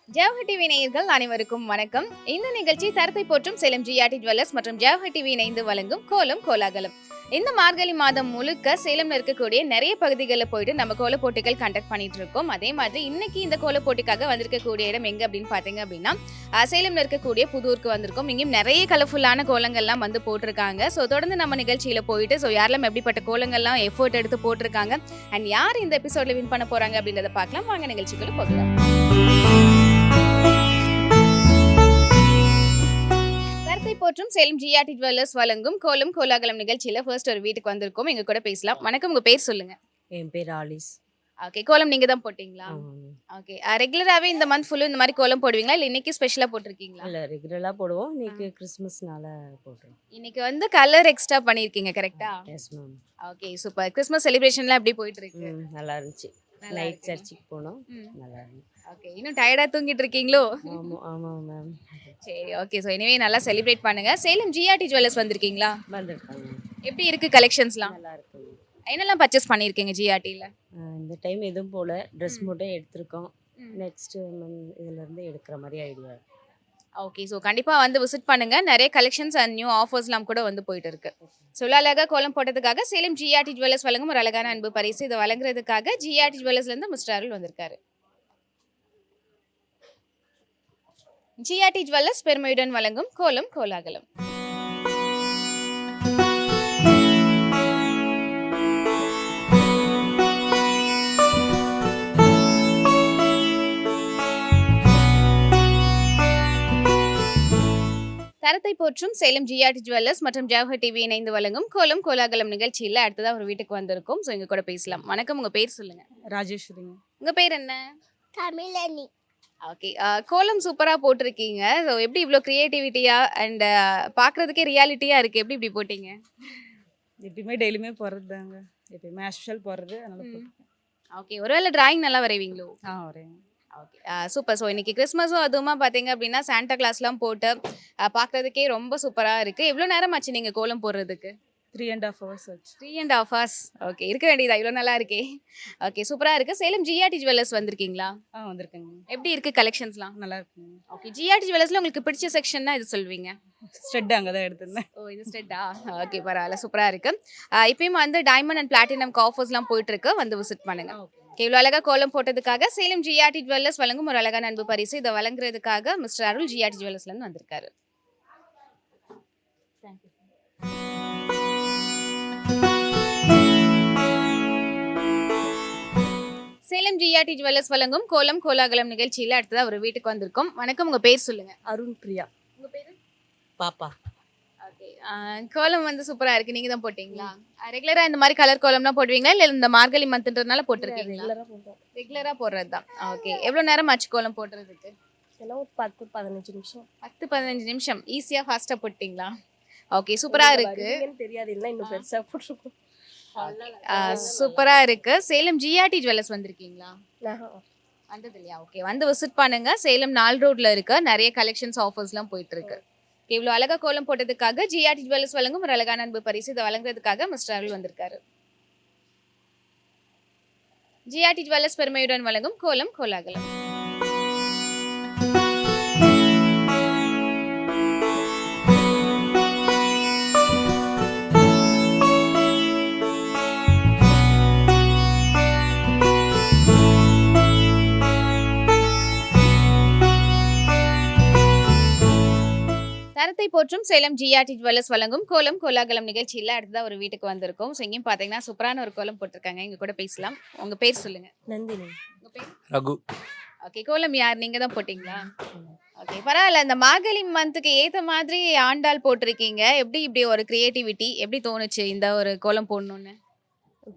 Jawahar TV நேயர்கள் அனைவருக்கும் வணக்கம். இந்த நிகழ்ச்சி தரத்தை போற்றும் சேலம் ஜிஆர்டி ஜுவல்லர்ஸ் மற்றும் ஜவஹர் டிவி இணைந்து வழங்கும் கோலம் கோலாகலம். இந்த மார்கழி மாதம் முழுக்க சேலம்ல இருக்கக்கூடிய நிறைய பகுதிகளில் போயிட்டு நம்ம கோல போட்டிகள் கண்டக்ட் பண்ணிட்டு இருக்கோம். அதே மாதிரி இன்னைக்கு இந்த கோல போட்டிக்காக வந்திருக்கக்கூடிய இடம் எங்க அப்படின்னு பாத்தீங்க அப்படின்னா சேலம்ல இருக்கக்கூடிய புதூருக்கு வந்திருக்கோம். இங்கேயும் நிறைய கலர்ஃபுல்லான கோலங்கள்லாம் வந்து போட்டிருக்காங்க. ஸோ தொடர்ந்து நம்ம நிகழ்ச்சியில போயிட்டு யாரெல்லாம் எப்படிப்பட்ட கோலங்கள்லாம் எஃபோர்ட் எடுத்து போட்டிருக்காங்க அண்ட் யார் இந்த எபிசோட்ல வின் பண்ண போறாங்க அப்படின்றத பார்க்கலாம். வாங்க நிகழ்ச்சிக்குள்ள போகலாம். போற்றும் சேலம் ஜிஆர்டி ஜுவல்லர்ஸ் வழங்கும் கோலம் கோலாகலம் நிகழ்ச்சியில ஃபர்ஸ்ட் ஒரு வீட்டுக்கு வந்திருக்கோம். எங்க கூட பேசலாம். வணக்கம், உங்க பேர் சொல்லுங்க. என் பேர் ஆலிஸ். ஓகே, கோலம் நீங்க தான் போட்டீங்களா? ஓகே, ரெகுலராவே இந்த மந்த் ஃபுல்லு இந்த மாதிரி கோலம் போடுவீங்களா இல்ல இன்னைக்கு ஸ்பெஷலா போட்டிருக்கீங்களா? இல்ல ரெகுலரா போடுவோம். இன்னைக்கு கிறிஸ்மஸ்னால போடுறோம். இன்னைக்கு வந்து கலர் எக்ஸ்ட்ரா பண்ணிருக்கீங்க கரெக்ட்டா? Yes ma'am. Okay, super. Christmas செலிப்ரேஷன்லாம் எப்படி போயிட்டு இருக்கு? நல்லா இருந்துச்சு. நைட் சர்ச்சுக்கு போனோம். நல்லா இருந்துச்சு. ஓகே, இன்னும் டயர்டா தூங்கிட்டு இருக்கீங்களோ? ஆமா ஆமா மேம். சரி, ஓகே. ஸோ எனிவே நல்லா செலிப்ரேட் பண்ணுங்க. சேலம் ஜிஆர்டி ஜுவல்லர்ஸ் வந்திருக்கீங்களா? வந்திருக்காங்க. எப்படி இருக்கு கலெக்ஷன்ஸ்லாம்? நல்லா இருக்கு. என்னெல்லாம் பர்ச்சேஸ் பண்ணிருக்கீங்க ஜிஆர்டில? இந்த டைம் எதுவும் போல ட்ரெஸ் மட்டும் எடுத்திருக்கோம். நெக்ஸ்ட் இதுல இருந்து எடுக்கிற மாதிரி ஐடியா. ஓகே, ஸோ கண்டிப்பா வந்து விசிட் பண்ணுங்க. நிறைய கலெக்ஷன்ஸ் அண்ட் நியூ ஆஃபர்ஸ்லாம் கூட வந்து போயிட்டு இருக்கு. ஸோ அழகா கோலம் போட்டதுக்காக சேலம் ஜிஆர்டி ஜுவல்லர்ஸ் வழங்கும் ஒரு அழகான அன்பு பரிசு. இதை வழங்குறதுக்காக ஜிஆர்டி ஜுவல்லர்ஸ்ல இருந்து மிஸ்டர் அருள் வந்திருக்காரு. ஜிஆர்டி ஜுவல்லர்ஸ் பெருமையுடன் வழங்கும் கோலம் கோலாகலம். தரத்தை போற்றும் சேலம் ஜிஆர்டி ஜுவல்லர்ஸ் மற்றும் ஜவஹர் டிவி இணைந்து வழங்கும் கோலம் கோலாகலம் நிகழ்ச்சியில் அடுத்ததா ஒரு வீட்டுக்கு வந்திருக்கோம். ஸோ எங்க கூட பேசலாம். வணக்கம், உங்க பேர் சொல்லுங்க. ராஜேஸ்வரிங்க. உங்க பேர் என்ன? தமிழனி. ஓகே, கோலம் சூப்பரா போட்டிருக்கீங்க. ஸோ எப்படி இவ்வளோ கிரியேட்டிவிட்டியா அண்ட் பார்க்கறதுக்கே ரியாலிட்டியா இருக்கு? எப்படி இப்படி போட்டீங்க? எப்பயுமே டெய்லியுமே போடுறது தாங்க. எப்பயுமே ஆஸ்யூஷுவல் போடுறது. அதனால ஓகே, ஒருவேளை டிராயிங் நல்லா வரைவீங்களோ? வரேங்க. Okay, super. ஸோ இன்னைக்கு கிறிஸ்மஸும் அதுவுமா பார்த்தீங்க அப்படின்னா சாண்டா கிளாஸ்லாம் போட்டு பார்க்கறதுக்கே ரொம்ப சூப்பராக இருக்குது. எவ்வளோ நேரம் ஆச்சு நீங்கள் கோலம் போடுறதுக்கு? 3.5 hours ஆச்சு. 3.5 hours. ஓகே, இருக்க வேண்டியதா? இவ்வளோ நல்லா இருக்கே. ஓகே, சூப்பராக இருக்குது. சேலம் ஜிஆர்டி ஜுவல்லர்ஸ் வந்திருக்கீங்களா? வந்திருக்கேங்க. எப்படி இருக்குது கலெக்ஷன்ஸ்லாம்? நல்லா இருக்குங்க. ஓகே, ஜிஆர்டி ஜுவல்லர்ஸில் உங்களுக்கு பிடிச்ச செக்ஷன்னா இது சொல்வீங்க? ஸ்டெட் அங்கே தான் எடுத்திருந்தேன். ஓ, இது ஸ்டெட்டா? ஓகே, பரவாயில்ல, சூப்பராக இருக்குது. இப்பயும் வந்து டைமண்ட் அண்ட் பிளாட்டினம் ஆஃபர்ஸ்லாம் போயிட்டு இருக்கு. வந்து விசிட் பண்ணுங்க. ஓகே, இவ்வளோ அழகா கோலம் போட்டதுக்காக சேலம் ஜிஆர்டி ஜுவல்லர்ஸ் வழங்கும் ஒரு அழகான அன்பு பரிசு. இதை வழங்குறதுக்காக மிஸ்டர் அருள் ஜிஆர்டி ஜுவல்லர்ஸ்லேருந்து வந்திருக்காரு. சேலம் ஜிஆர்டி ஜுவல்லர்ஸ் வழங்கும் கோலம் கோலாகலம் நிகழ்ச்சியில் அடுத்ததாக ஒரு வீட்டுக்கு வந்திருக்கோம். வணக்கம், உங்க பேர் சொல்லுங்க. அருண் பிரியா. உங்க பேரு? பாப்பா. ஓகே, கோலம் வந்து சூப்பரா இருக்கு. நீங்க தான் போட்டீங்களா? ரெகுலரா இந்த மாதிரி கலர் கோலம்லாம் போடுவீங்களா இல்ல இந்த மார்கழி மந்த்ன்றதுனால போட்டிருக்கீங்களா? ரெகுலரா போடுறது தான். ஓகே, எவ்வளவு நேரம் ஆச்சு கோலம் போடுறதுக்கு? ஒரு 10-15 நிமிஷம். 10-15 நிமிஷம். ஈஸியா ஃபாஸ்டா போட்டீங்களா? ஓகே, சூப்பரா இருக்கு. தெரியாது, இல்ல இன்னும் பெருசா போட்டுருக்கோம். சூப்பரா இருக்கு. சேலம் ஜிஆர்டி ஜுவல்லர்ஸ் வந்திருக்கீங்களா? வந்தது இல்லையா? ஓகே, வந்து விசிட் பண்ணுங்க. சேலம் 4 ரோட்ல இருக்கு. நிறைய கலெக்ஷன்ஸ் ஆஃபர்ஸ்லாம் போயிட்டு இருக்கு. இவ்வளோ அழகா கோலம் போட்டதுக்காக ஜிஆர்டி ஜுவல்லர்ஸ் வழங்கும் ஒரு அழகான அன்பு பரிசு. இதை வழங்குறதுக்காக மிஸ்டர் அருள் வந்திருக்காரு. ஜிஆர்டி ஜுவல்லர்ஸ் பெருமையுடன் வழங்கும் கோலம் கோலாகலம். தரத்தை போற்றும் சேலம் ஜிஆர்டி ஜுவல்லர்ஸ் வழங்கும் கோலம் கோலாகலம் நிகழ்ச்சியில் அடுத்ததான் ஒரு வீட்டுக்கு வந்திருக்கோம். ஸோ இங்கேயும் பார்த்தீங்கன்னா சூப்பரான ஒரு கோலம் போட்டிருக்காங்க. எங்க கூட பேசலாம். உங்க பேர் சொல்லுங்க. நந்தினி. உங்க பேர்? ரகு. ஓகே, கோலம் யார் நீங்க தான் போட்டீங்களா? ஓகே, பரவாயில்ல. இந்த மார்கழி மந்த்துக்கு ஏத்த மாதிரி ஆண்டாள் போட்டிருக்கீங்க. எப்படி இப்படி ஒரு கிரியேட்டிவிட்டி எப்படி தோணுச்சு இந்த ஒரு கோலம் போடணும்னு?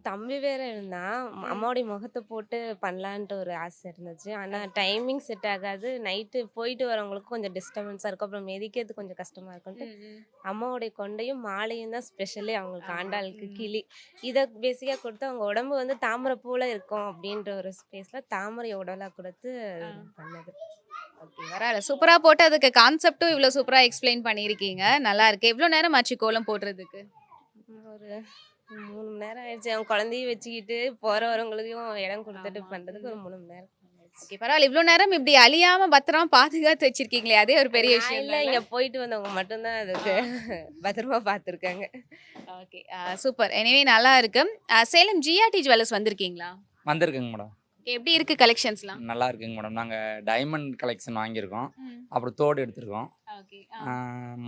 தம்பி வேற இருந்தான். அம்மாவுடைய முகத்தை போட்டு பண்ணலான்ட்டு ஒரு ஆசை இருந்துச்சு. ஆனால் டைமிங் செட் ஆகாது. நைட்டு போயிட்டு வரவங்களுக்கு கொஞ்சம் டிஸ்டர்பன்ஸாக இருக்கும். அப்புறம் மெதிக்கிறது கொஞ்சம் கஷ்டமாக இருக்கும்ட்டு அம்மாவுடைய கொண்டையும் மாலையும் தான் ஸ்பெஷலி அவங்களுக்கு ஆண்டாளுக்கு கிளி. இதை பேசிக்காக கொடுத்து அவங்க உடம்பு வந்து தாமரை பூவில் இருக்கும் அப்படின்ற ஒரு ஸ்பேஸில் தாமரை உடலாக கொடுத்து பண்ணது. ஓகே, பரவாயில்ல, சூப்பரா போட்டு அதுக்கு கான்செப்டும் இவ்வளோ சூப்பரா எக்ஸ்பிளைன் பண்ணியிருக்கீங்க. நல்லா இருக்கு. எவ்வளோ நேரம் ஆச்சு கோலம் போடுறதுக்கு? ஒரு 3 மணி நேரம் ஆயிடுச்சு. அவங்க குழந்தையும் வச்சுக்கிட்டு போகிற வரவங்களுக்கும் இடம் கொடுத்துட்டு பண்ணுறதுக்கு ஒரு 3 மணி நேரம். ஓகே பரவாயில்ல. இவ்வளோ நேரம் இப்படி அழியாம பத்திரமா பாதுகாத்து வச்சிருக்கீங்களே, அதே ஒரு பெரிய நான் விஷயம் இல்ல, இங்க போயிட்டு வந்தவங்க மட்டும்தான் அதுக்கு பத்திரமா பார்த்துருக்காங்க. Okay super. எனிவே நல்லா இருக்கு. சேலம் ஜிஆர்டி ஜுவல்லர்ஸ் வந்திருக்கீங்களா? வந்திருக்குங்க மேடம். எப்படி இருக்கு கலெக்ஷன்ஸ்லாம்? நல்லா இருக்குங்க மேடம். நாங்கள் டைமண்ட் கலெக்ஷன் வாங்கியிருக்கோம். அப்புறம் தோடு எடுத்திருக்கோம். ஓகே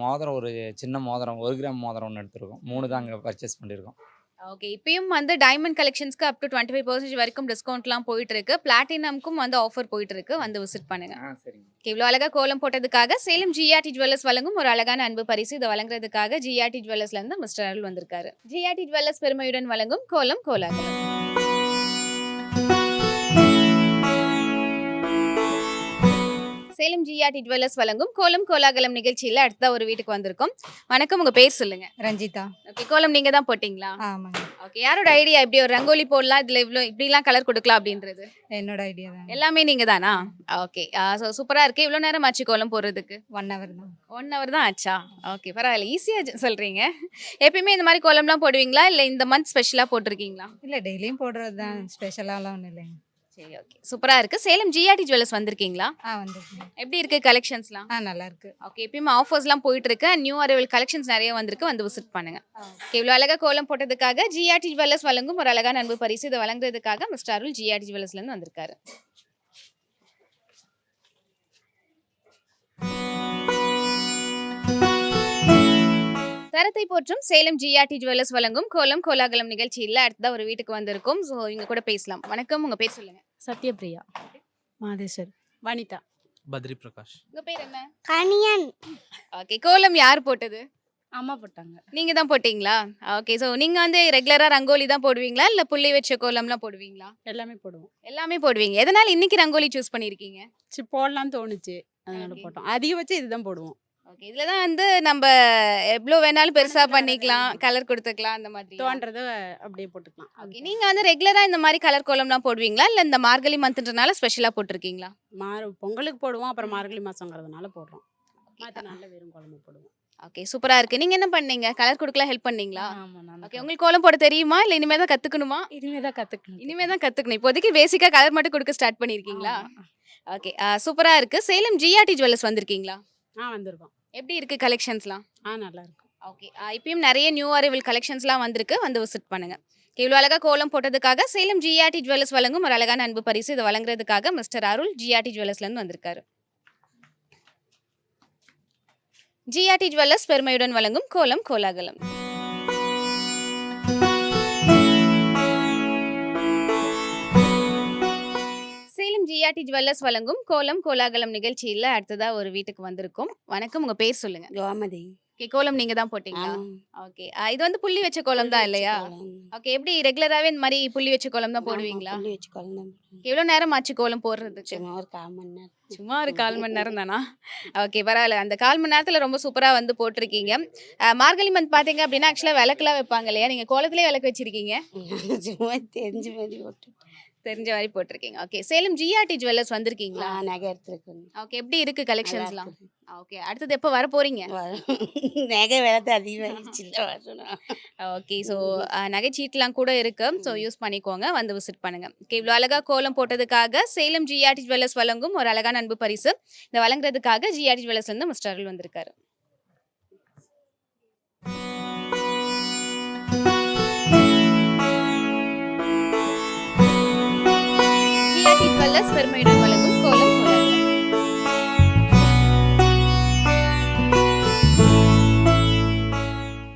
மோதிரம் ஒரு சின்ன மோதிரம் 1 கிராம் மோதிரம் ஒன்று எடுத்திருக்கோம். 3 தான் அங்கே பர்ச்சேஸ் பண்ணியிருக்கோம். ஓகே. இப்பயும் வந்து டைமண்ட் கலெக்ஷன்ஸ்க்கு அப் டு 25% வரைக்கும் டிஸ்கவுண்ட்லாம் போயிட்டு இருக்கு. பிளாட்டினம்க்கும் வந்து ஆஃபர் போயிட்டு இருக்கு. வந்து விசிட் பண்ணுங்க. சரிங்க. ஓகே, இவ்வளோ அழகா கோலம் போட்டதுக்காக சேலம் ஜிஆர்டி ஜுவல்லர்ஸ் வழங்கும் ஒரு அழகான அன்பு பரிசு. இதை வழங்குறதுக்காக ஜிஆர்டி ஜுவல்லர்ஸ்ல இருந்து மிஸ்டர் அருள் வந்திருக்காரு. ஜிஆர்டி ஜுவல்லர்ஸ் பெருமையுடன் வழங்கும் கோலம் கோலாகலம். சேலம் ஜிஆர்டி ஜுவல்லர்ஸ் வழங்கும் கோலம் கோலாகலம் நிகழ்ச்சியில அடுத்த ஒரு வீட்டுக்கு வந்திருக்கோம். வணக்கம், உங்க பேர் சொல்லுங்க. ரஞ்சிதா. ஓகே, கோலம் நீங்க தான் போட்டீங்களா? ஆமாங்க, ஓகே, யாரோட ஐடியா இப்படி ஒரு ரங்கோலி போடலாம், இதுல இவ்வளோ இப்படிலாம் கலர் கொடுக்கலாம் அப்படின்றது? என்னோட ஐடியா தான். எல்லாமே நீங்க தானா? ஓகே, ஸோ சூப்பரா இருக்கு. இவ்வளோ நேரம் ஆச்சு கோலம் போடுறதுக்கு? 1 hour தான். 1 hour தான் ஆச்சா? ஓகே பரவாயில்ல, ஈஸியாக சொல்றீங்க. எப்பயுமே இந்த மாதிரி கோலம்லாம் போடுவீங்களா, இல்லை இந்த மந்த் ஸ்பெஷலாக போட்டிருக்கீங்களா? இல்லை, டெய்லியும் போடுறது தான். ஸ்பெஷலாலாம் ஒன்றும் இல்லைங்க. சரி, ஓகே சூப்பரா இருக்கு. சேலம் ஜிஆர்டி ஜுவல்லர்ஸ் வந்திருக்கீங்களா? வந்துருக்குங்க. எப்படி இருக்கு கலெக்ஷன்ஸ்லாம்? நல்லா இருக்கு. ஓகே, எப்பயுமே ஆஃபர்ஸ்லாம் போயிட்டு இருக்கு. நியூ அரைவல் கலெக்ஷன்ஸ் நிறைய வந்திருக்கு. வந்து விசிட் பண்ணுங்க. ஓகே, இவ்வளோ அழகா கோலம் போட்டதுக்காக ஜிஆர்டி ஜுவல்லர்ஸ் வழங்கும் ஒரு அழகான அன்பு பரிசு. இதை வழங்குறதுக்காக மிஸ்டர் அருள் ஜிஆர்டி ஜுவல்லர்ஸ்ல இருந்து வந்திருக்காரு. தரத்தை போற்றும் சேலம் ஜிஆர்டி ஜுவல்லர்ஸ் வழங்கும் கோலம் கோலாகலம் நிகழ்ச்சியில் அடுத்ததான் ஒரு வீட்டுக்கு வந்திருக்கும். ஸோ இவங்க கூட பேசலாம். வணக்கம், உங்க பேர் சொல்லுங்க. சத்யபிரியா. மாதேஸ்வர். வனிதா. பத்ரி பிரகாஷ். உங்க பேர் என்ன? கனியன். ஓகே, கோலம் யார் போட்டது? அம்மா போட்டாங்க. நீங்க தான் போட்டீங்களா? ஓகே, ஸோ நீங்க வந்து ரெகுலரா ரங்கோலி தான் போடுவீங்களா, இல்ல புள்ளி வச்ச கோலம்லாம் போடுவீங்களா? எல்லாமே போடுவோம். எல்லாமே போடுவீங்க. எதனால இன்னைக்கு ரங்கோலி சூஸ் பண்ணிருக்கீங்க? சரி, போடலாம்னு தோணுச்சு, அதனால Okay. போட்டோம். அதிகபட்சம் இதுதான் போடுவோம். ஓகே, இதுல தான் வந்து நம்ம எவ்வளோ வேணாலும் பெருசா பண்ணிக்கலாம், கலர் கொடுத்துக்கலாம், அந்த மாதிரி. தோன்றத அப்படியே போட்டுக்கலாம். ஓகே, நீங்க வந்து ரெகுலரா இந்த மாதிரி கலர் கோலம்லாம் போடுவீங்களா, இல்ல இந்த மார்கழி மந்த்ன்றனால ஸ்பெஷலா போட்டிருக்கீங்களா? பொங்கலுக்கு போடுவோம், அப்புறம் மார்கழி மாசங்கிறதுனால போடுறோம். மற்ற நாள்ல வெறும் குழம்பு போடுவோம். ஓகே, சூப்பரா இருக்கு. நீங்க என்ன பண்ணீங்க? கலர் கொடுக்கலாம் ஹெல்ப் பண்ணீங்களா? ஆமா, நான் ஓகே, உங்களுக்கு கோலம் போட தெரியுமா, இல்ல இனிமே தான் கத்துக்கணுமா? இனிமே தான் கத்துக்கணும். இனிமே தான் கத்துக்கணும். இப்போதைக்கு பேசிக்கா கலர் மட்டும் கொடுக்க ஸ்டார்ட் பண்ணிருக்கீங்களா? ஓகே, சூப்பரா இருக்கு. சேலம் ஜிஆர்டி ஜுவல்லர்ஸ் வந்திருக்கீங்களா? வந்திருக்கோம். எப்படி இருக்கு கலெக்ஷன்ஸ்லாம்? நல்லா இருக்கும். ஓகே, இப்பயும் நிறைய நியூ அரைவல் கலெக்ஷன்ஸ்லாம் வந்திருக்கு. வந்து விசிட் பண்ணுங்க. இவ்வளோ அழகா கோலம் போட்டதுக்காக சேலம் ஜிஆர்டி ஜுவல்லர்ஸ் வழங்கும் ஒரு அழகான அன்பு பரிசு. இதை வழங்குறதுக்காக மிஸ்டர் அருள் ஜிஆர்டி ஜுவல்லர்ஸ்ல இருந்து வந்திருக்காரு. ஜிஆர்டி ஜுவல்லர்ஸ் பெருமையுடன் வழங்கும் கோலம் கோலாகலம். சேலம் ஜிஆர்டி ஜுவல்லர்ஸ் வழங்கும் கோலம் கோலாகலம் நிகழ்ச்சியில் அடுத்ததா ஒரு வீட்டுக்கு வந்திருக்கும். வணக்கம், உங்க பேர் சொல்லுங்க. கோமதி. ஓகே, கோலம் நீங்க தான் போட்டீங்களா? ஓகே, இது வந்து புள்ளி வச்ச கோலம் தான் இல்லையா? ஓகே, எப்படி ரெகுலராகவே இந்த மாதிரி புள்ளி வச்ச கோலம் தான் போடுவீங்களா? புள்ளி வச்சு குழந்தை. எவ்வளோ நேரம் ஆச்சு கோலம் போடுறதுக்கு? சும்மா ஒரு 1/4 மணி நேரம். சும்மா ஒரு 1/4 மணி நேரம் தானா? ஓகே பரவாயில்ல. அந்த 1/4 மணி நேரத்தில் ரொம்ப சூப்பராக வந்து போட்டிருக்கீங்க. மார்கழி மந்த் பார்த்தீங்க அப்படின்னா ஆக்சுவலாக விளக்குலாம் வைப்பாங்க இல்லையா? நீங்கள் கோலத்திலே விளக்கு வச்சிருக்கீங்க. சும்மா தெரிஞ்ச மாதிரி போட்டு தெரிஞ்ச மாதிரி போட்டிருக்கீங்க. ஓகே, சேலம் ஜிஆர்டி ஜுவல்லர்ஸ் வந்திருக்கீங்களா? நகை எடுத்துருக்கேன். ஓகே, எப்படி இருக்கு கலெக்ஷன்ஸ்லாம்? ஓகே, அடுத்தது எப்போ வர போறீங்க? நகை விலை அதிகமாகிடுச்சு, இல்லை வரணும். ஓகே, ஸோ நகைச்சீட்டுலாம் கூட இருக்கு. ஸோ யூஸ் பண்ணிக்கோங்க, வந்து விசிட் பண்ணுங்க. ஓகே, இவ்வளோ அழகா கோலம் போட்டதுக்காக சேலம் ஜிஆர்டி ஜுவல்லர்ஸ் வழங்கும் ஒரு அழகான அன்பு பரிசு. இதை வழங்குறதுக்காக ஜிஆர்டி ஜுவல்லர்ஸ்ல இருந்து மிஸ்டர் அருள் வந்திருக்காரு. ஜிஆர்டி ஜுவல்லர்ஸ் பெருமையுடன் வழங்கும் கோலம் கோலாகலம்.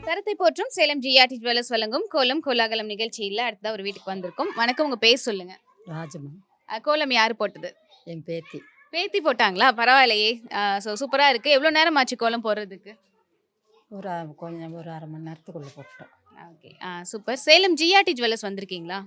தரத்தை போற்றும் சேலம் ஜிஆர்டி ஜுவல்லர்ஸ் வழங்கும் கோலம் கோலாகலம் நிகழ்ச்சியில் அடுத்ததா ஒரு வீட்டுக்கு வந்திருக்கும். வணக்கம், உங்க பேர் சொல்லுங்க. ராஜமா. கோலம் யாரு போட்டது? என் பேத்தி. பேத்தி போட்டாங்களா? பரவாயில்லையே. ஸோ சூப்பரா இருக்கு. எவ்வளோ நேரம் ஆச்சு கோலம் போடுறதுக்கு? ஒரு 1/2 மணி நேரத்துக்குள்ள போட்டோம். Okay, super. Salem GRT jewellers வந்திருக்கீங்களா?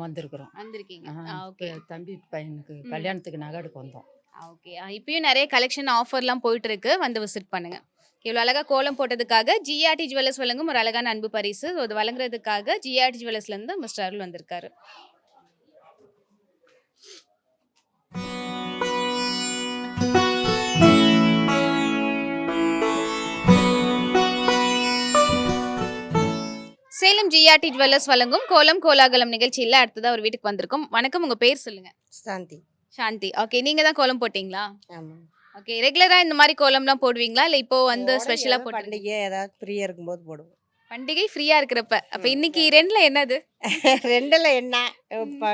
வந்திருக்கிறோம். வந்திருக்கீங்க. ஓகே, தம்பி பையனுக்கு கல்யாணத்துக்கு நகை எடுக்க வந்தோம். ஓகே, இப்பயும் நிறைய கலெக்ஷன் ஆஃபர்லாம் போயிட்டு இருக்கு. வந்து விசிட் பண்ணுங்க. இவ்வளோ அழகா கோலம் போட்டதுக்காக ஜிஆர்டி ஜுவல்லர்ஸ் வழங்கும் ஒரு அழகான அன்பு பரிசு. அது வழங்குறதுக்காக ஜிஆர்டி ஜுவல்லர்ஸ்ல இருந்து மிஸ்டர் அருள் வந்திருக்காரு. சேலம் ஜிஆர்டி ஜுவல்லர்ஸ் வழங்கும் கோலம் கோலாகலம் நிகழ்ச்சியில் அடுத்ததா ஒரு வீட்டுக்கு வந்திருக்கும். வணக்கம், உங்க பேர் சொல்லுங்க. சாந்தி. சாந்தி. ஓகே. நீங்க தான் கோலம் போட்டீங்களா? ஆமா. ஓகே. ரெகுலரா இந்த மாதிரி கோலம்லாம் போடுவீங்களா? இல்ல இப்போ வந்து போட ஸ்பெஷலா ஏதோ போட்டு பண்டிகை ஏதாவது ஃப்ரீயா இருக்கும்போது போடுவோம். பண்டிகை ஃப்ரீயா இருக்கிறப்ப. அப்ப இன்னைக்கு 2ல என்னது? 2ல என்ன ப-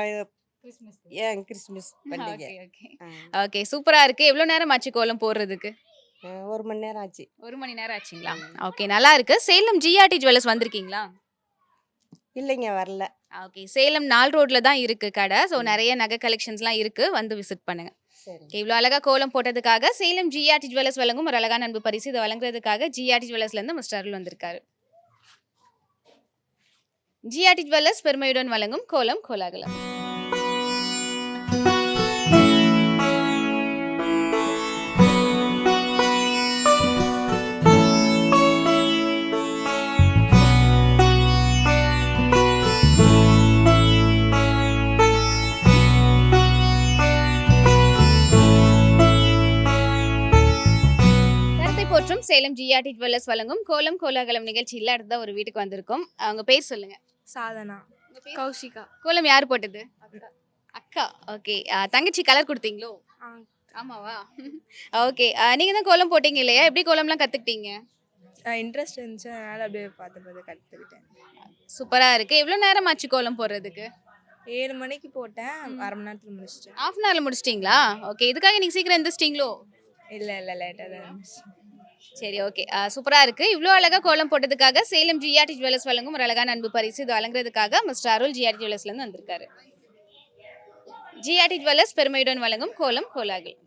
கிறிஸ்மஸ் ஏன் கிறிஸ்மஸ் பண்டிகை. Okay, okay. ஆ. ஓகே. சூப்பரா இருக்கு. எவ்வளவு நேரம் ஆச்சு கோலம் போடுறதுக்கு? 1 மணி நேரம் ஆச்சு. 1 மணி நேரம் ஆச்சுங்களா? ஓகே. நல்லா இருக்கு. சேலம் ஜிஆர்டி ஜுவல்லர்ஸ் வந்திருக்கீங்களா? இல்லைங்க வரல. ஓகே. சேலம் 4 ரோட்ல தான் இருக்கு கடை. ஸோ நிறைய நகை கலெக்ஷன்ஸ்லாம் இருக்கு. வந்து விசிட் பண்ணுங்க. சரி. ஓகே. இவ்வளோ அழகா கோலம் போட்டதுக்காக சேலம் ஜிஆர்டி ஜுவல்லர்ஸ் வழங்கும் ஒரு அழகான அன்பு பரிசு. இதை வழங்குறதுக்காக ஜிஆர்டி ஜுவல்லர்ஸ்ல இருந்து மிஸ்டர் அருள் வந்திருக்காரு. ஜிஆர்டி ஜுவல்லர்ஸ் பெருமையுடன் வழங்கும் கோலம் கோலாகலம். கருத்தை போற்றும் சேலம் ஜிஆர்டி ஜுவல்லர்ஸ் வழங்கும் கோலம் கோலாகலம் நிகழ்ச்சியில் அடுத்த ஒரு வீட்டுக்கு வந்திருக்கோம். அவங்க பேர் சொல்லுங்க. சாதனா. உங்க பேர்? கௌஷிகா. கோலம் யார் போட்டது? அக்கா. ஓகே. தங்கச்சி கலர் கொடுத்தீங்களோ? ஆ. ஆமாவா? ஓகே. நீங்க தான் கோலம் போட்டீங்க இல்லையா? எப்படி கோலம்லாம் கத்துக்கிட்டீங்க? இன்ட்ரெஸ்ட் இருந்துச்சு, அதனால அப்படியே பார்த்து பார்த்து கற்றுக்கிட்டேன். சூப்பரா இருக்கு. எவ்வளவு நேரம் ஆச்சு கோலம் போடுறதுக்கு? 7 மணிக்கு போட்டேன், அரை மணி நேரத்தில் முடிச்சிட்டேன். ஹாஃப் அன் ஹவர்ல முடிச்சிட்டீங்களா? ஓகே. இதுக்காக நீங்க சீக்கிரம் எந்திரிச்சிட்டீங்களோ? இல்லை இல்லை லேட்டாக தான் இருந்துச்சு. சரி, ஓகே. சூப்பரா இருக்கு. இவ்வளோ அழகா கோலம் போட்டதுக்காக சேலம் ஜிஆர்டி ஜுவல்லர்ஸ் வழங்கும் ஒரு அழகான அன்பு பரிசு. இது வழங்குறதுக்காக மிஸ்டர் அருள் ஜிஆர்டி ஜுவல்லர்ஸ்ல இருந்து வந்திருக்காரு. ஜிஆர்டி ஜுவல்லர்ஸ் பெருமையுடன் வழங்கும் கோலம் கோலாகல்.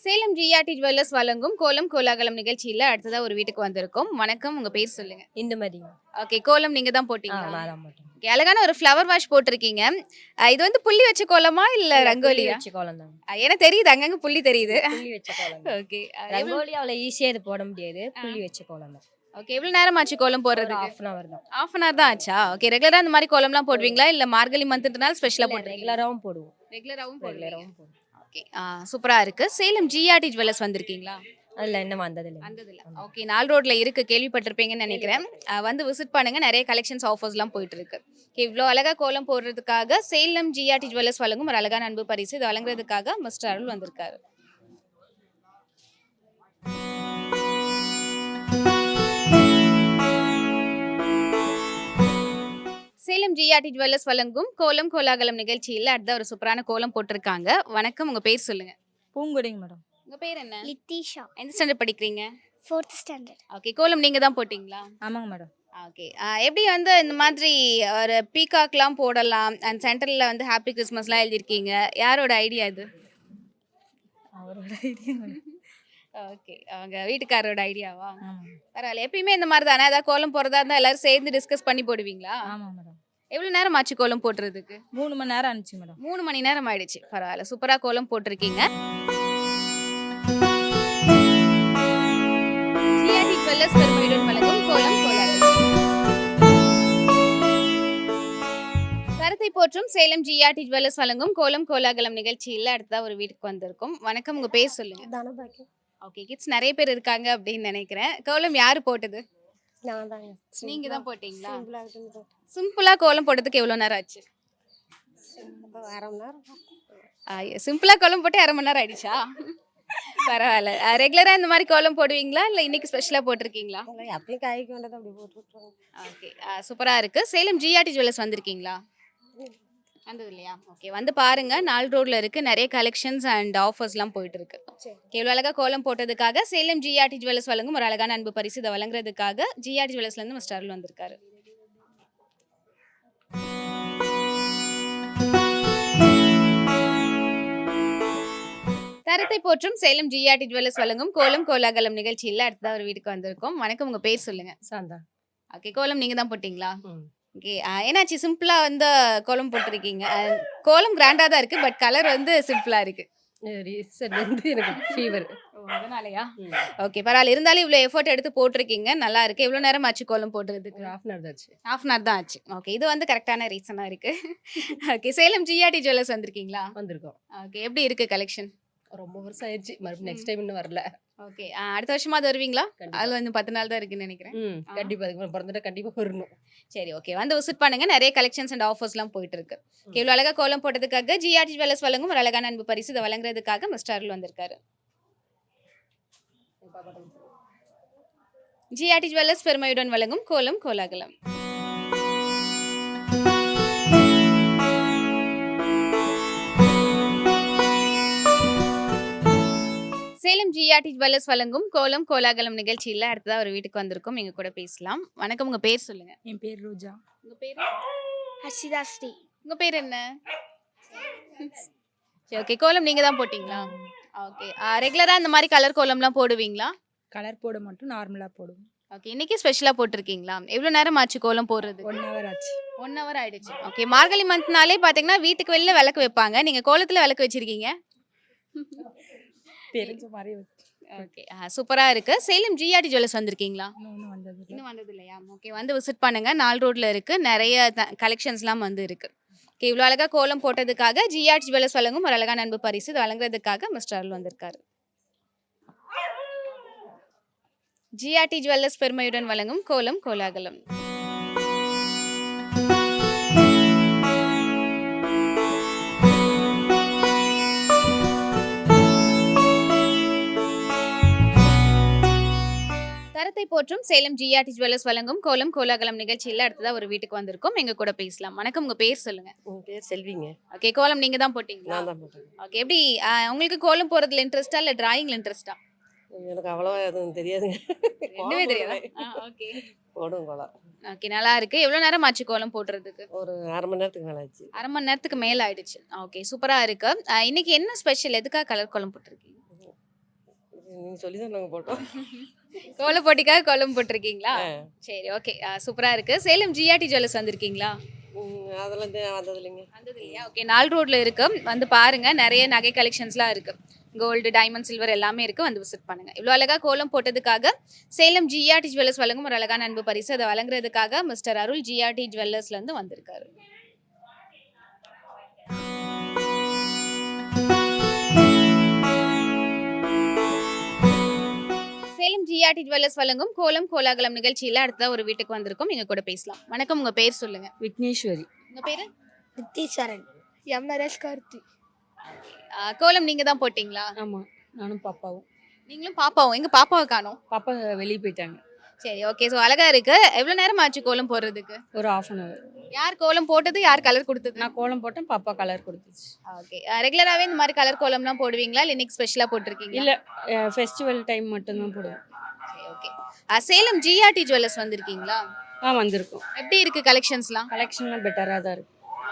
சேலம் ஜிஆர்டி ஜுவல்லர்ஸ் வழங்கும் கோலம் கோலாகலம் நிகழ்ச்சியில அடுத்ததா ஒரு வீட்டுக்கு வந்திருக்கோம். வணக்கம். உங்க பேர் சொல்லுங்க. இந்த மாதிரி ஓகே. கோலம் நீங்க தான் போட்டீங்களா? நான் தான் போட்டேன். Okay, அழகான ஒரு ஃப்ளவர் வாஷ் போட்டிருக்கீங்க. இது வந்து புள்ளி வச்ச கோலமா இல்ல ரங்கோலியா? வச்ச கோலம் தான். ஏன்னா தெரியுது, அங்கங்க புள்ளி தெரியுது. புள்ளி வச்ச கோலம் தான். ஓகே. ரங்கோலி அவ்வளோ ஈஸியாக இது போட முடியாது, புள்ளி வச்ச கோலம் தான். ஓகே. எவ்வளவு நேரம் ஆச்சு கோலம் போடுறதுக்கு? ஹாஃப் அன் அவர் தான். ஹாஃப் அன் ஹவர் தான் ஆச்சா? ஓகே. ரெகுலரா இந்த மாதிரி கோலம்லாம் போடுவீங்களா இல்ல மார்கழி மந்த்ன்றனால ஸ்பெஷலா போடுறீங்களா? ரெகுலராகவும் போடுவோம். ரெகுலராவும் போடுவீங்க. ரெகுலராகவும் போடுவோம். ஓகே. சூப்பரா இருக்கு. சேலம் ஜிஆர்டி ஜுவல்லர்ஸ் வந்திருக்கீங்களா? அதில் என்ன வந்ததில்லை. வந்ததில்ல. ஓகே. 4 ரோட்ல இருக்கு, கேள்விப்பட்டிருப்பீங்கன்னு நினைக்கிறேன். வந்து விசிட் பண்ணுங்க. நிறைய கலெக்ஷன்ஸ் ஆஃபர்ஸ்லாம் போயிட்டு இருக்கு. இவ்வளோ அழகா கோலம் போடுறதுக்காக சேலம் ஜிஆர்டி ஜுவல்லர்ஸ் வழங்கும் ஒரு அழகான அன்பு பரிசு. இது வழங்குறதுக்காக மிஸ்டர் அருள் வந்திருக்காரு. சேலம் ஜிஆர்டி ஜுவல்லர்ஸ் வழங்கும் கோலம் கோலாகலம் நிகழ்ச்சியில் அடுத்த ஒரு சூப்பரான கோலம் போட்டிருக்காங்க. வணக்கம். உங்க பேர் சொல்லுங்க. பூங்கொடிங்க மேடம். உங்க பேர் என்ன? லித்திஷா. எந்த ஸ்டாண்டர்ட் படிக்கிறீங்க? 4th standard. ஓகே. கோலம் நீங்க தான் போட்டீங்களா? ஆமாங்க மேடம். ஓகே. எப்படி வந்து இந்த மாதிரி ஒரு பீகாக்லாம் போடலாம் அண்ட் சென்டரில் வந்து ஹாப்பி கிறிஸ்மஸ்லாம் எழுதியிருக்கீங்க, யாரோட ஐடியா இது? அவரோட ஐடியா மேடம். ஓகே. அவங்க வீட்டுக்காரரோட ஐடியாவா? ஆமாம். பரவாயில்ல. எப்பயுமே இந்த மாதிரி தானே, ஏதாவது கோலம் போடுறதா இருந்தால் எல்லாரும் சேர்ந்து டிஸ்கஸ் பண்ணி போடுவீங்களா? ஆமாம் மேடம். எவ்வளோ நேரம் ஆச்சு கோலம் போட்டுறதுக்கு? 3 மணி நேரம் ஆனிச்சு மேடம். 3 மணி நேரம் ஆயிடுச்சு. பரவாயில்ல. சூப்பராக கோலம் போட்டிருக்கீங்க. ஜிஆர்டி ஜுவல்லர்ஸ் பெருமையுடன் வழங்கும் கோலம் கோலாகலம். கருத்தை போற்றும் சேலம் ஜிஆர்டி ஜுவல்லர்ஸ் வழங்கும் கோலம் கோலாகலம் நிகழ்ச்சியில் அடுத்த ஒரு வீட்டுக்கு வந்திருக்கும். வணக்கம். உங்க பேர் சொல்லுங்க. தனபாக்கி. ஓகே. கிட்ஸ் நிறைய பேர் இருக்காங்க அப்படின்னு நினைக்கிறேன். கோலம் யாரு போட்டது? நான் தாங்க. நீங்க தான் போட்டீங்களா? சிம்பிளா இருக்குன்னு போட்டேன். சிம்பிளா கோலம் போட்டதுக்கு எவ்வளவு நேரம் ஆச்சு? அரை மணி நேரம். சிம்பிளா கோலம் போட்டு 1/2 மணி நேரம் ஆயிடுச்சா? பரவாயில்ல. ரெகுலரா இந்த மாதிரி கோலம் போடுவீங்களா இல்ல இன்னைக்கு ஸ்பெஷலா போட்டிருக்கீங்களா? அப்பயும் காய்க்கு வேண்டது அப்படி போட்டு விட்டுருவோம். ஓகே. சூப்பரா இருக்கு. சேலம் ஜிஆர்டி ஜுவல்லர்ஸ் வந்திருக்கீங்களா? வந்தது இல்லையா? ஓகே. வந்து பாருங்க. 4 ரோட்ல இருக்கு. நிறைய கலெக்ஷன்ஸ் அண்ட் ஆஃபர்ஸ்லாம் போயிட்டு இருக்கு. எவ்வளவு அழகா கோலம் போட்டதுக்காக சேலம் ஜிஆர்டி ஜுவல்லர்ஸ் வழங்கும் ஒரு அழகான அன்பு பரிசு. இதை வழங்குறதுக்காக ஜிஆர்டி ஜுவல்லர்ஸ்ல இருந்து மிஸ்டர் அருள் வந்திருக்காரு. தரத்தை போற்றும் சேலம் ஜிஆர்டி ஜுவல்லர்ஸ் வழங்கும் கோலம் கோலாகலம் நிகழ்ச்சியில் அடுத்த ஒரு வீட்டுக்கு வந்திருக்கோம். வணக்கம். உங்க பேர் சொல்லுங்க. சாந்தா. ஓகே. கோலம் நீங்க தான் போட்டீங்களா? ம். ஓகே. என்னாச்சு சிம்பிளா வந்து கோலம் போட்டிருக்கீங்க? கோலம் கிராண்டா தான் இருக்கு, பட் கலர் வந்து சிம்பிளா இருக்கு. ரீசன் வந்து எனக்கு ஃபீவர். அதனாலயா? ஓகே. பரவாயில்ல. இருந்தாலும் இவ்வளோ எஃபோர்ட் எடுத்து போட்டிருக்கீங்க. நல்லா இருக்கு. எவ்வளோ நேரம் ஆச்சு கோலம் போடுறதுக்கு? ஒரு ஹாஃப் அன் அவர் ஆச்சு. ஹாஃப் அன் ஹவர் தான் ஆச்சு. ஓகே. இது வந்து கரெக்டான ரீசனா இருக்கு. ஓகே. சேலம் ஜிஆர்டி ஜுவல்லர்ஸ் வந்திருக்கீங்களா? வந்திருக்கோம். ஓகே. எப்படி இருக்கு கலெக்ஷன்? ரொம்ப வருஷம் ஆயிடுச்சு, மறுபடியும் நெக்ஸ்ட் டைம் இன்னும் வரல. ஓகே அடுத்த வருஷமாவது வருவீங்களா? கண்டிப்பா. அதுல வந்து 10 நாள் தான் இருக்குன்னு நினைக்கிறேன். கண்டிப்பா அதுக்கு பிறந்துட்டா கண்டிப்பா வரணும். சரி ஓகே வந்து விசிட் பண்ணுங்க. நிறைய கலெக்ஷன்ஸ் அண்ட் ஆஃபர்ஸ்லாம் போயிட்டு இருக்கு. ஓகே இவ்வளோ அழகா கோலம் போட்டதுக்காக ஜிஆர்டி ஜுவல்லர்ஸ் வழங்கும் ஒரு அழகான அன்பு பரிசு இதை வழங்குறதுக்காக மிஸ்டர் அருள் வந்திருக்காரு. ஜிஆர்டி ஜுவல்லர்ஸ் பெருமையுடன் வழங்கும் கோலம் கோலாகலம். சேலம் ஜிஆர்டி ஜுவல்லர்ஸ் வழங்கும் கோலம் கோலாகலம் நிகழ்ச்சியில் அடுத்ததா ஒரு வீட்டுக்கு வந்திருக்கோம். எங்க கூட பேசலாம். வணக்கம், உங்க பேர் சொல்லுங்க. என் பேர் ரோஜா. உங்க பேர்? ஹர்ஷிதா ஸ்ரீ. உங்க பேர் என்ன? சரி ஓகே கோலம் நீங்க தான் போட்டீங்களா? ஓகே ரெகுலரா இந்த மாதிரி கலர் கோலம்லாம் போடுவீங்களா? கலர் போட மட்டும் நார்மலாக போடுவோம். ஓகே இன்னைக்கு ஸ்பெஷலா போட்டிருக்கீங்களா? எவ்வளோ நேரம் ஆச்சு கோலம் போடுறது? 1 hour ஆச்சு. 1 hour ஆயிடுச்சு. ஓகே மார்கழி மந்த்னாலே பாத்தீங்கன்னா வீட்டுக்கு வெளில விளக்கு வைப்பாங்க. நீங்க கோலத்துல விளக்கு வச்சிருக்கீங்க. தெரிஞ்ச மாதிரி ஓகே சூப்பரா இருக்கு. சேலம் ஜிஆர்டி ஜுவல்லர்ஸ் வந்திருக்கீங்களா? இன்னும் வந்தது இல்லை. இன்னும் வந்தது இல்லையா? ஓகே வந்து விசிட் பண்ணுங்க. 4 ரோட்ல இருக்கு. நிறைய கலெக்ஷன்ஸ்லாம் வந்து இருக்கு. ஓகே இவ்வளோ அழகா கோலம் போட்டதுக்காக ஜிஆர்டி ஜுவல்லர்ஸ் வழங்கும் ஒரு அழகான அன்பு பரிசு இது வழங்குறதுக்காக மிஸ்டர் அருள் வந்திருக்காரு. ஜிஆர்டி ஜுவல்லர்ஸ் பெருமையுடன் வழங்கும் கோலம் கோலாகலம். தரத்தை போற்றும் சேலம் ஜிஆர்டி ஜுவல்லர்ஸ் வழங்கும் கோலம் கோலாகலம் நிகழ்ச்சியில் அடுத்ததா ஒரு வீட்டுக்கு வந்திருக்கோம். எங்க கூட பேசலாம். வணக்கம், உங்க பேர் சொல்லுங்க. உன் பேர் செல்விங்க. ஓகே கோலம் நீங்க தான் போட்டீங்களா? நான் தான் போட்டேன். ஓகே எப்படி உங்களுக்கு கோலம் போறதுல இன்ட்ரெஸ்டா இல்ல டிராயிங்ல இன்ட்ரெஸ்டா? எனக்கு அவ்வளோவா எதுவும் தெரியாதுங்க. ரெண்டுமே தெரியாதா? ஓகே போடும் கோலம். ஓகே நல்லா இருக்கு. எவ்வளவு நேரம் ஆச்சு கோலம் போடுறதுக்கு? ஒரு 1/2 மணி நேரத்துக்கு மேலே ஆச்சு. 1/2 மணி நேரத்துக்கு மேல ஆயிடுச்சு. ஓகே சூப்பரா இருக்கு. இன்னைக்கு என்ன ஸ்பெஷல்? எதுக்காக கலர் கோலம் போட்டிருக்கீங்க? நீங்கள் சொல்லி தான் நாங்கள் போட்டோம். கோலம் போட்டிக்காக கோலம் போட்டிருக்கீங்களா? சரி ஓகே சூப்பரா இருக்கு. சேலம் ஜிஆர்டி ஜுவல்லர்ஸ் வந்திருக்கீங்களா? அதெல்லாம் வந்தது இல்லைங்க. வந்தது இல்லையா? ஓகே 4 ரோட்ல இருக்கு. வந்து பாருங்க நிறைய நகை கலெக்ஷன்ஸ்லாம் இருக்கு. கோல்டு டைமண்ட் சில்வர் எல்லாமே இருக்கு. வந்து விசிட் பண்ணுங்க. இவ்வளோ அழகா கோலம் போட்டதுக்காக சேலம் ஜிஆர்டி ஜுவல்லர்ஸ் வழங்கும் ஒரு அழகான அன்பு பரிசு அதை வழங்குறதுக்காக மிஸ்டர் அருள் ஜிஆர்டி ஜுவல்லர்ஸ்ல இருந்து வந்திருக்காரு. சேலம் ஜிஆர்டி ஜுவல்லர்ஸ் வழங்கும் கோலம் கோலாகலம் நிகழ்ச்சியில் அடுத்த ஒரு வீட்டுக்கு வந்திருக்கோம். எங்க கூட பேசலாம். வணக்கம், உங்க பேர் சொல்லுங்க. விக்னேஸ்வரி. உங்க பேரு? நித்தீஸ்வரன். எம்ஆர்எஸ் கார்த்தி. கோலம் நீங்க தான் போட்டீங்களா? ஆமாம், நானும் பாப்பாவும். நீங்களும் பாப்பாவும்? எங்க பாப்பாவை காணோம்? பாப்பா வெளியே போயிட்டாங்க. சரி ஓகே ஸோ அழகா இருக்கு. எவ்வளவு நேரம் ஆச்சு கோலம் போடுறதுக்கு? ஒரு 1/2 hour. யார் கோலம் போட்டது, யார் கலர் கொடுத்தது? நான் கோலம் போட்டேன், பாப்பா கலர் கொடுத்துச்சு. ஓகே ரெகுலராகவே இந்த மாதிரி கலர் கோலம்லாம் போடுவீங்களா இல்லை இன்னைக்கு ஸ்பெஷலாக போட்டிருக்கீங்க? இல்லை, ஃபெஸ்டிவல் டைம் மட்டும்தான் போடுவேன். சரி ஓகே சேலம் ஜிஆர்டி ஜுவல்லர்ஸ் வந்திருக்கீங்களா? வந்திருக்கோம். எப்படி இருக்கு கலெக்ஷன்ஸ்லாம்? கலெக்ஷன்லாம் பெட்டராக தான் இருக்கு.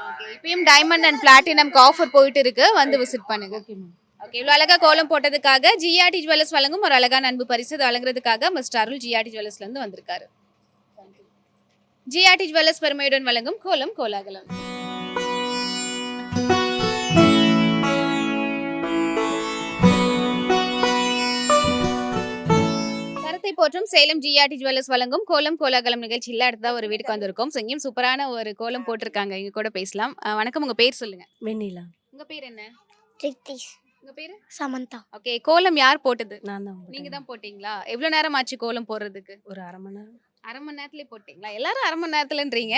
ஓகே இப்பயும் டைமண்ட் அண்ட் பிளாட்டினம்க்கு ஆஃபர் போயிட்டு இருக்கு. வந்து விசிட் பண்ணுங்க. Okay ma'am. ஓகே இவ்வளோ அழகா கோலம் போட்டதுக்காக ஜிஆர்டி ஜுவல்லர்ஸ் வழங்கும் ஒரு அழகான அன்பு பரிசு அதை வழங்குறதுக்காக மிஸ்டர் அருள் ஜிஆர்டி ஜுவல்லர்ஸ்ல இருந்து வந்திருக்காரு. ஜிஆர்டி ஜுவல்லர்ஸ் பெருமையுடன் வழங்கும் கோலம் கோலாகலம். தரத்தை போற்றும் சேலம் ஜிஆர்டி ஜுவல்லர்ஸ் வழங்கும் கோலம் கோலாகலம் நிகழ்ச்சியில் அடுத்ததா ஒரு வீட்டுக்கு வந்திருக்கோம். ஸோ இங்கேயும் சூப்பரான ஒரு கோலம் போட்டிருக்காங்க. இங்க கூட பேசலாம். வணக்கம், உங்க பேர் சொல்லுங்க. வெண்ணிலா. உங்க பேர் என்ன? ஜெகதீஷ். உங்க பேரு? சமந்தா. ஓகே கோலம் யார் போட்டது? நான் தான். நீங்க தான் போட்டீங்களா? எவ்வளவு நேரம் ஆச்சு கோலம் போடுறதுக்கு? ஒரு 1/2 மணி நேரம். 1/2 மணி நேரத்துலயே போட்டீங்களா? எல்லாரும் 1/2 மணி நேரத்துலன்றீங்க.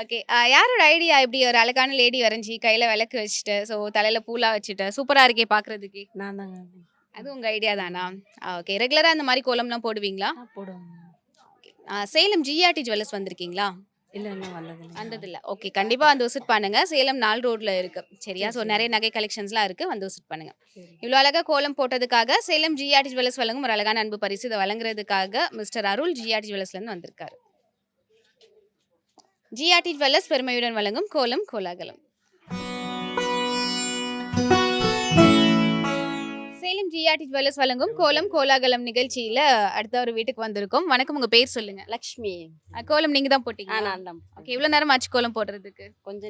ஓகே யாரோட ஐடியா இப்படி ஒரு அழகான லேடி வரைஞ்சி கையில விளக்கு வச்சுட்டு ஸோ தலையில பூலா வச்சுட்டு சூப்பரா இருக்கே பாக்குறதுக்கு? நான் தாங்க. அது உங்க ஐடியா தானா? ஓகே ரெகுலரா இந்த மாதிரி கோலம்லாம் போடுவீங்களா? போடுவோம். சேலம் ஜிஆர்டி ஜுவல்லர்ஸ் வந்திருக்கீங்களா? இல்லை, இன்னும் வந்ததில்லை. வந்ததில்ல. ஓகே கண்டிப்பா வந்து விசிட் பண்ணுங்க. சேலம் 4 ரோட்ல இருக்கு. சரியா? ஸோ நிறைய நகை கலெக்ஷன்ஸ்லாம் இருக்கு. வந்து விசிட் பண்ணுங்க. இவ்வளோ அழகா கோலம் போட்டதுக்காக சேலம் ஜிஆர்டி ஜுவல்லர்ஸ் வழங்கும் ஒரு அழகான அன்பு பரிசு இதை வழங்குறதுக்காக மிஸ்டர் அருள் ஜிஆர்டி ஜுவல்லர்ஸ்ல இருந்து வந்திருக்காரு. ஜிஆர்டி ஜுவல்லர்ஸ் பெருமையுடன் வழங்கும் கோலம் கோலாகலம். சேலம் ஜிஆர்டி ஜுவல்லர்ஸ் வழங்கும் கோலம் கோலாகலம் நிகழ்ச்சியில அடுத்த ஒரு வீட்டுக்கு வந்திருக்கோம். வணக்கம், உங்க பேர் சொல்லுங்க. லக்ஷ்மி. கோலம் நீங்க தான் போட்டீங்க? நான் தான். ஓகே இவ்வளவு நேரம் ஆச்சு கோலம் போடுறதுக்கு? கொஞ்ச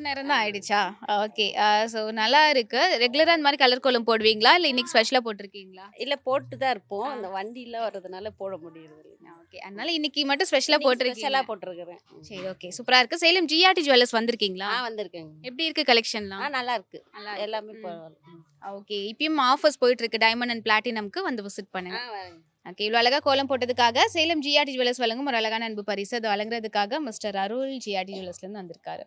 நேரம் தான் ஆயிடுச்சா? ஓகே ஸோ நல்லா இருக்கு. ரெகுலரா இந்த மாதிரி கலர் கோலம் போடுவீங்களா இல்லை இன்னைக்கு ஸ்பெஷலா போட்டிருக்கீங்களா? இல்லை, போட்டு தான் இருப்போம். அந்த வண்டியில் வர்றதுனால போட முடியுது. ஓகே அதனால இன்னைக்கு மட்டும் ஸ்பெஷலா போட்டிருக்கீங்களா? போட்டிருக்கிறேன். சரி ஓகே சூப்பரா இருக்கு. சேலம் ஜிஆர்டி ஜுவல்லர்ஸ் வந்திருக்கீங்களா? வந்திருக்கேன். எப்படி இருக்கு கலெக்ஷன்லாம்? நல்லா இருக்கு. நல்லா எல்லாமே பரவாயில்ல. ஓகே இப்பயும் சேலம் ஆஃபர்ஸ் போயிட்டு இருக்கு டைமண்ட் அண்ட் பிளாட்டினம்க்கு வந்து விசிட் பண்ணுங்க. ஓகே, இவ்வளோ அழகா கோலம் போட்டதுக்காக சேலம் ஜிஆர்டி ஜுவல்லர்ஸ் வழங்கும் ஒரு அழகான அன்பு பரிசு. அதை வழங்குறதுக்காக மிஸ்டர் அருள் ஜிஆர்டி ஜுவல்லர்ஸ்லேருந்து வந்திருக்காரு.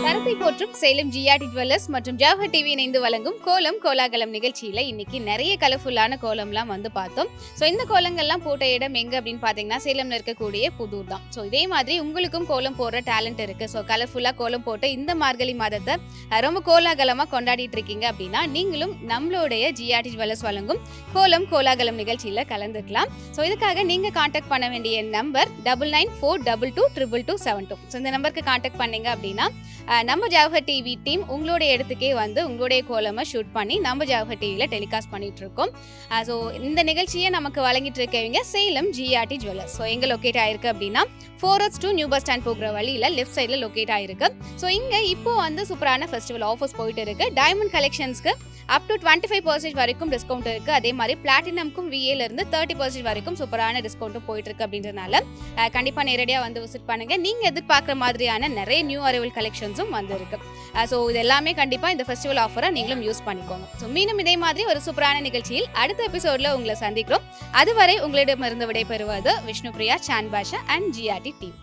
தரத்தை போற்றும் சேலம் ஜிஆர்டி ஜுவல்லர்ஸ் மற்றும் ஜவஹர் டிவி இணைந்து வழங்கும் கோலம் கோலாகலம் நிகழ்ச்சியில இன்னைக்கு நிறைய கலர்ஃபுல்லான கோலம்லாம் வந்து பார்த்தோம். ஸோ இந்த கோலங்கள்லாம் போட்ட இடம் எங்க அப்படின்னு பார்த்தீங்கன்னா சேலம்ல இருக்கக்கூடிய புதூர் தான். ஸோ இதே மாதிரி உங்களுக்கும் கோலம் போடுற டேலண்ட் இருக்கு. ஸோ கலர்ஃபுல்லா கோலம் போட்டு இந்த மார்கழி மாதத்தை ரொம்ப கோலாகலமா கொண்டாடிட்டு இருக்கீங்க அப்படின்னா நீங்களும் நம்மளுடைய ஜிஆர்டி ஜுவல்லர்ஸ் வழங்கும் கோலம் கோலாகலம் நிகழ்ச்சியில கலந்துக்கலாம். ஸோ இதுக்காக நீங்க கான்டாக்ட் பண்ண வேண்டிய நம்பர் 9942222272. ஸோ இந்த நம்பருக்கு கான்டாக்ட் பண்ணீங்க அப்படின்னா நம்ம ஜவஹர் டிவி டீம் உங்களுடைய இடத்துக்கே வந்து உங்களுடைய கோலமை ஷூட் பண்ணி நம்ம ஜவஹர் டிவியில் டெலிகாஸ்ட் பண்ணிட்டு இருக்கோம். ஸோ இந்த நிகழ்ச்சியை நமக்கு வழங்கிட்டு இருக்கவங்க சேலம் ஜிஆர்டி ஜுவல்லர்ஸ். ஸோ எங்கே லொக்கேட் ஆயிருக்கு அப்படின்னா 4H2 நியூ பஸ் ஸ்டாண்ட் போகிற வழியில் லெஃப்ட் சைடில் லொக்கேட் ஆயிருக்கு. ஸோ இங்கே இப்போ வந்து சூப்பரான ஃபெஸ்டிவல் ஆஃபர்ஸ் போயிட்டு இருக்கு. டைமண்ட் கலெக்ஷன்ஸ்க்கு அப் டு 25% வரைக்கும் டிஸ்கவுண்ட் இருக்கு. அதே மாதிரி பிளாட்டினம்க்கும் VA இருந்து 30% வரைக்கும் சூப்பரான டிஸ்கவுண்ட்டும் போயிட்டு இருக்கு. அப்படின்றதுனால கண்டிப்பாக நேரடியாக வந்து விசிட் பண்ணுங்க. நீங்க எதிர்பார்க்குற மாதிரியான நிறைய நியூ அரைவல் கலெக்ஷன்ஸும் வந்து இருக்கு. ஸோ இது எல்லாமே கண்டிப்பாக இந்த ஃபெஸ்டிவல் ஆஃபரை நீங்களும் யூஸ் பண்ணிக்கோங்க. ஸோ மீண்டும் இதே மாதிரி ஒரு சூப்பரான நிகழ்ச்சியில் அடுத்த எபிசோட்ல உங்களை சந்திக்கிறோம். அதுவரை உங்களிடமிருந்து விடைபெறுவது Vishnupriya, Shan Basha and GRT team.